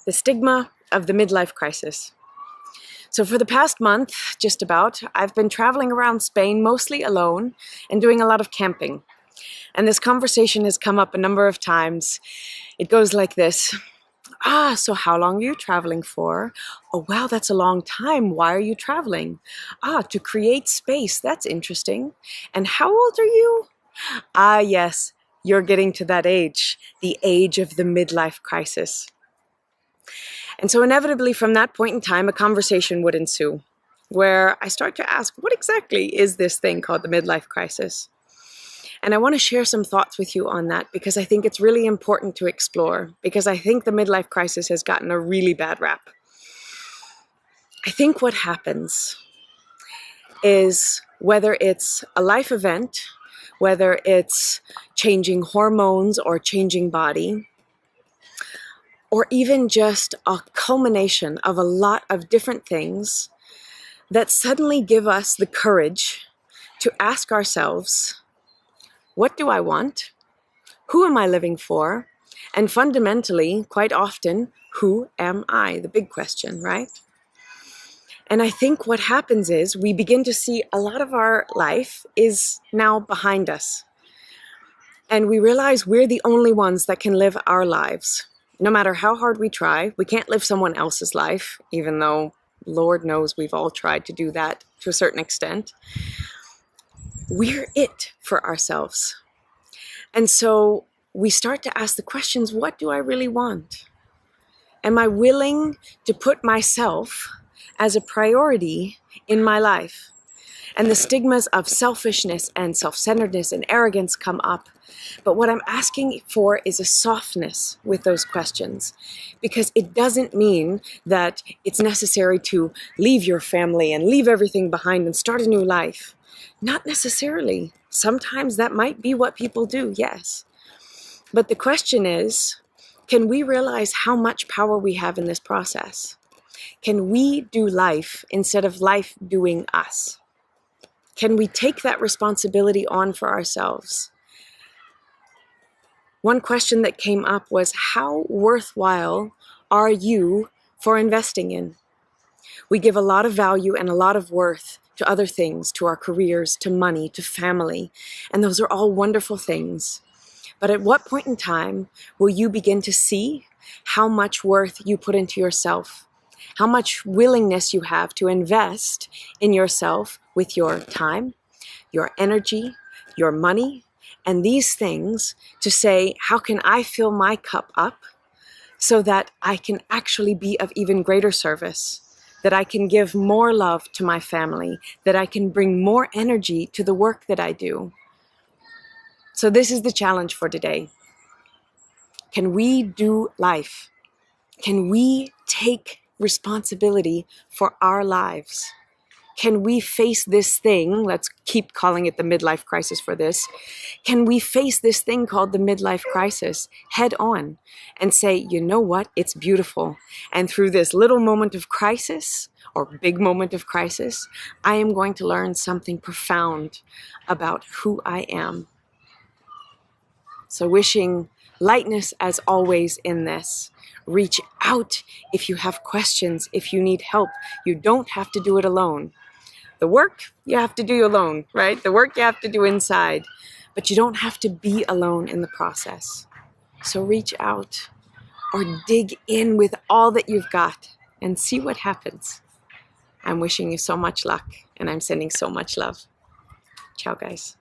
The stigma of the midlife crisis. So for the past month, just about, I've been traveling around Spain, mostly alone, and doing a lot of camping. And this conversation has come up a number of times. It goes like this. So how long are you traveling for? Oh, wow, that's a long time. Why are you traveling? To create space. That's interesting. And how old are you? Yes, you're getting to that age, the age of the midlife crisis. And so inevitably from that point in time, a conversation would ensue where I start to ask, what exactly is this thing called the midlife crisis? And I want to share some thoughts with you on that because I think it's really important to explore, because I think the midlife crisis has gotten a really bad rap. I think what happens is, whether it's a life event, whether it's changing hormones or changing body, or even just a culmination of a lot of different things that suddenly give us the courage to ask ourselves, what do I want? Who am I living for? And fundamentally, quite often, who am I? The big question, right? And I think what happens is we begin to see a lot of our life is now behind us. And we realize we're the only ones that can live our lives. No matter how hard we try, we can't live someone else's life, even though Lord knows we've all tried to do that to a certain extent. We're it for ourselves. And so we start to ask the questions, what do I really want? Am I willing to put myself as a priority in my life? And the stigmas of selfishness and self-centeredness and arrogance come up. But what I'm asking for is a softness with those questions, because it doesn't mean that it's necessary to leave your family and leave everything behind and start a new life. Not necessarily. Sometimes that might be what people do, yes. But the question is, can we realize how much power we have in this process? Can we do life instead of life doing us? Can we take that responsibility on for ourselves? One question that came up was, how worthwhile are you for investing in? We give a lot of value and a lot of worth to other things, to our careers, to money, to family, and those are all wonderful things. But at what point in time will you begin to see how much worth you put into yourself? How much willingness you have to invest in yourself with your time, your energy, your money, and these things, to say, how can I fill my cup up so that I can actually be of even greater service, that I can give more love to my family, that I can bring more energy to the work that I do. So this is the challenge for today. Can we do life? Can we take responsibility for our lives? Can we face this thing? Let's keep calling it the midlife crisis for this. Can we face this thing called the midlife crisis head on and say, you know what? It's beautiful. And through this little moment of crisis, or big moment of crisis, I am going to learn something profound about who I am. So wishing lightness as always in this. Reach out if you have questions, if you need help. You don't have to do it alone. The work you have to do alone, right? The work you have to do inside, but you don't have to be alone in the process. So reach out or dig in with all that you've got and see what happens. I'm wishing you so much luck, and I'm sending so much love. Ciao, guys.